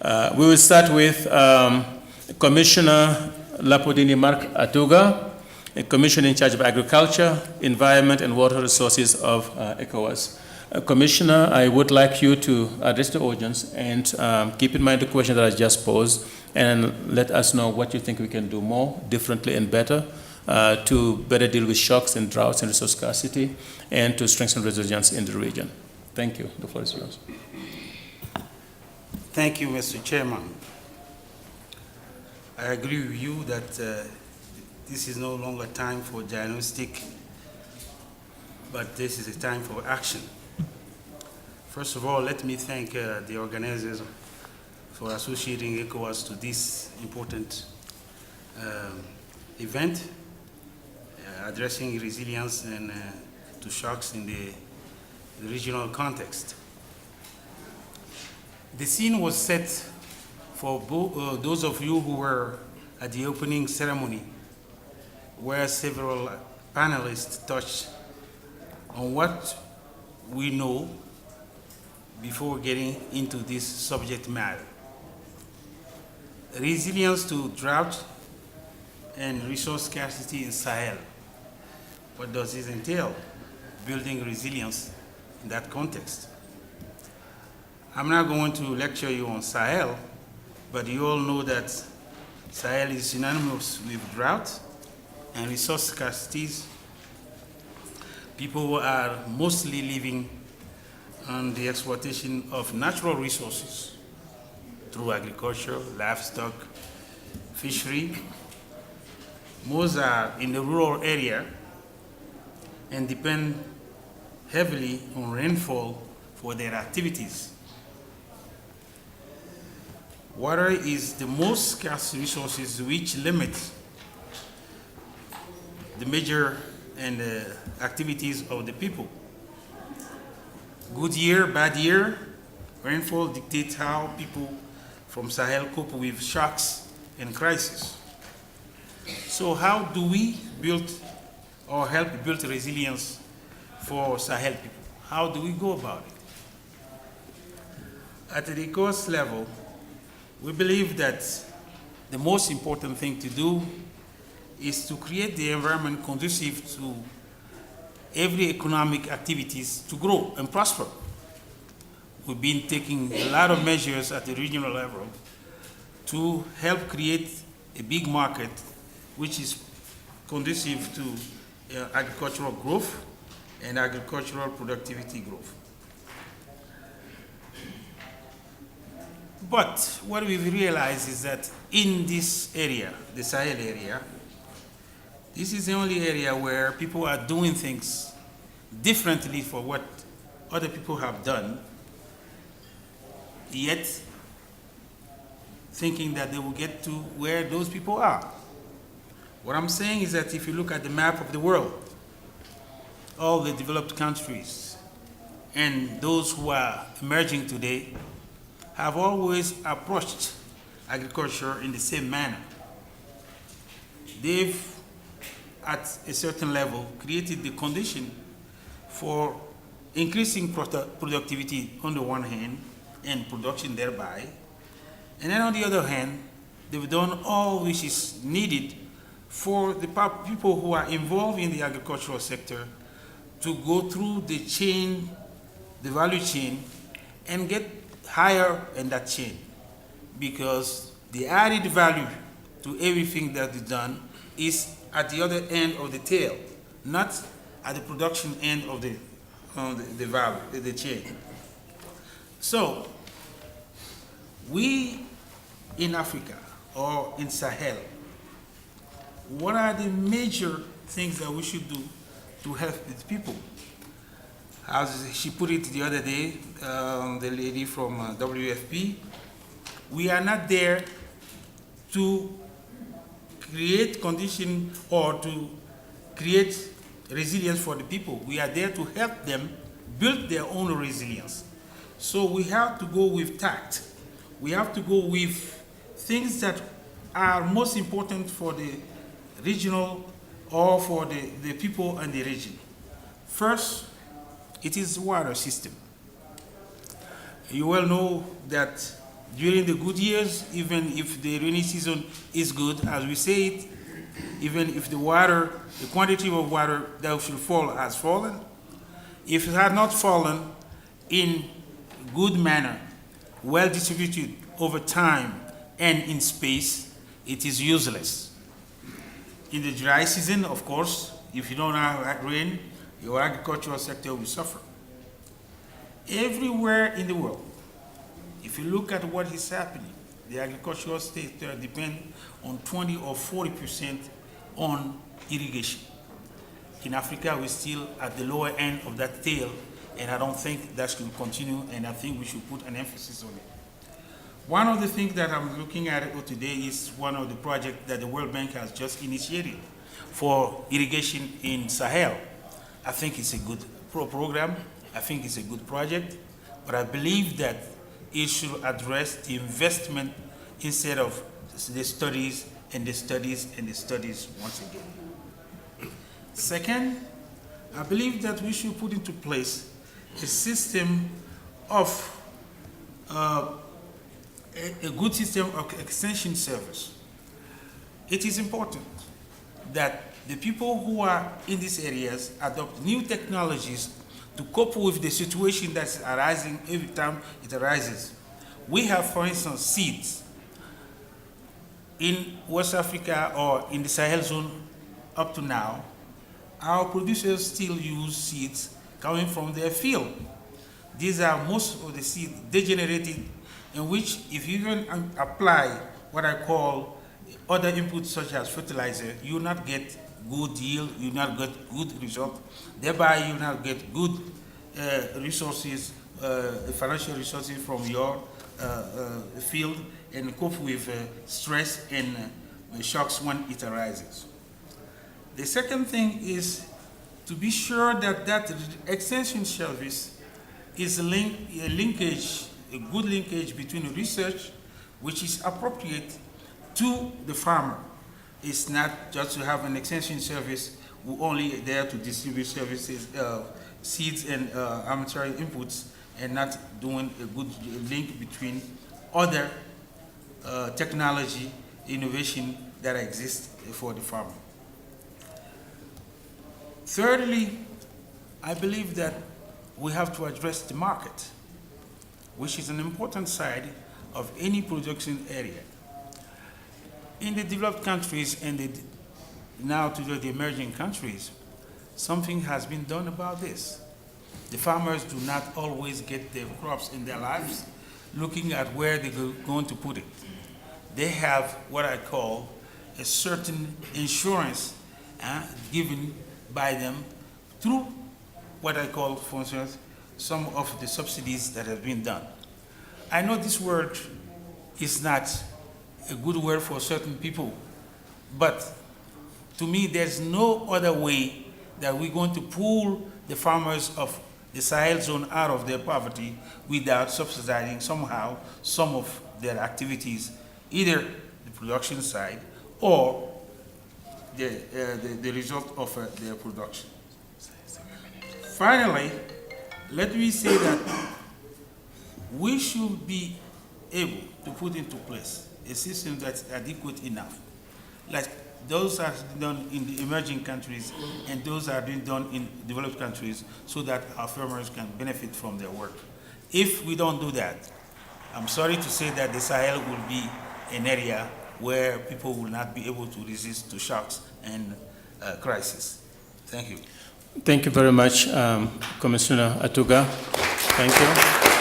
We will start with Commissioner Lapodini Marc Atouga, a commissioner in charge of agriculture, environment, and water resources of ECOWAS. Commissioner, I would like you to address the audience and keep in mind the question that I just posed and let us know what you think we can do more, differently, and better to better deal with shocks and droughts and resource scarcity and to strengthen resilience in the region. Thank you. The floor is yours. Thank you, Mr. Chairman. I agree with you that this is no longer time for diagnostic, but this is a time for action. First of all, let me thank the organizers for associating ECOWAS to this important event, addressing resilience and to shocks in the regional context. The scene was set for those of you who were at the opening ceremony, where several panelists touched on what we know before getting into this subject matter. Resilience to drought and resource scarcity in Sahel. What does this entail? Building resilience in that context. I'm not going to lecture you on Sahel, but you all know that Sahel is synonymous with drought and resource scarcities. People are mostly living on the exploitation of natural resources through agriculture, livestock, fishery. Most are in the rural area and depend heavily on rainfall for their activities. Water is the most scarce resources which limit the major and activities of the people. Good year, bad year, rainfall dictates how people from Sahel cope with shocks and crises. So how do we build or help build resilience for Sahel people? How do we go about it? At the ECOWAS level, we believe that the most important thing to do is to create the environment conducive to every economic activities to grow and prosper. We've been taking a lot of measures at the regional level to help create a big market which is conducive to agricultural growth and agricultural productivity growth. But what we've realized is that in this area, the Sahel area, this is the only area where people are doing things differently for what other people have done, yet thinking that they will get to where those people are. What I'm saying is that if you look at the map of the world, all the developed countries and those who are emerging today have always approached agriculture in the same manner. They've, at a certain level, created the condition for increasing productivity on the one hand and production thereby. And then on the other hand, they've done all which is needed for the people who are involved in the agricultural sector to go through the chain, the value chain, and get higher in that chain. Because the added value to everything that is done is at the other end of the tail, not at the production end of the value, the chain. So, we in Africa or in Sahel, what are the major things that we should do to help these people? As she put it the other day, the lady from WFP, we are not there to create condition or to create resilience for the people. We are there to help them build their own resilience. So we have to go with tact. We have to go with things that are most important for the regional or for the people in the region. First, it is the water system. You well know that during the good years, even if the rainy season is good, as we say it, even if the quantity of water that should fall has fallen, if it had not fallen in good manner, well distributed over time and in space, it is useless. In the dry season, of course, if you don't have rain, your agricultural sector will suffer. Everywhere in the world, if you look at what is happening, the agricultural sector depends on 20 or 40% on irrigation. In Africa, we're still at the lower end of that tail, and I don't think that should continue, and I think we should put an emphasis on it. One of the things that I'm looking at today is one of the projects that the World Bank has just initiated for irrigation in Sahel. I think it's a good program. I think it's a good project, but I believe that it should address the investment instead of the studies and the studies and the studies once again. Second, I believe that we should put into place a system of a good system of extension service. It is important that the people who are in these areas adopt new technologies to cope with the situation that's arising every time it arises. We have, for instance, seeds. In West Africa or in the Sahel zone up to now, our producers still use seeds coming from their field. These are most of the seeds degenerated, in which if you even apply what I call other inputs such as fertilizer, you will not get good yield, you will not get good result. Thereby, you will not get good resources, financial resources from your field, and cope with stress and shocks when it arises. The second thing is to be sure that that extension service is a linkage, a good linkage between research, which is appropriate to the farmer. It's not just to have an extension service who only there to distribute services, seeds and amateur inputs, and not doing a good link between other technology, innovation that exists for the farmer. Thirdly, I believe that we have to address the market, which is an important side of any production area. In the developed countries and now to the emerging countries, something has been done about this. The farmers do not always get their crops in their lives looking at where they're going to put it. They have what I call a certain insurance given by them through what I call, for instance, some of the subsidies that have been done. I know this word is not a good word for certain people, but to me, there's no other way that we're going to pull the farmers of the Sahel zone out of their poverty without subsidizing somehow some of their activities, either the production side or the result of their production. Finally, let me say that we should be able to put into place a system that's adequate enough, like those are done in the emerging countries and those are being done in developed countries, so that our farmers can benefit from their work. If we don't do that, I'm sorry to say that the Sahel will be an area where people will not be able to resist to shocks and crisis. Thank you. Thank you very much, Commissioner Atouga. Thank you.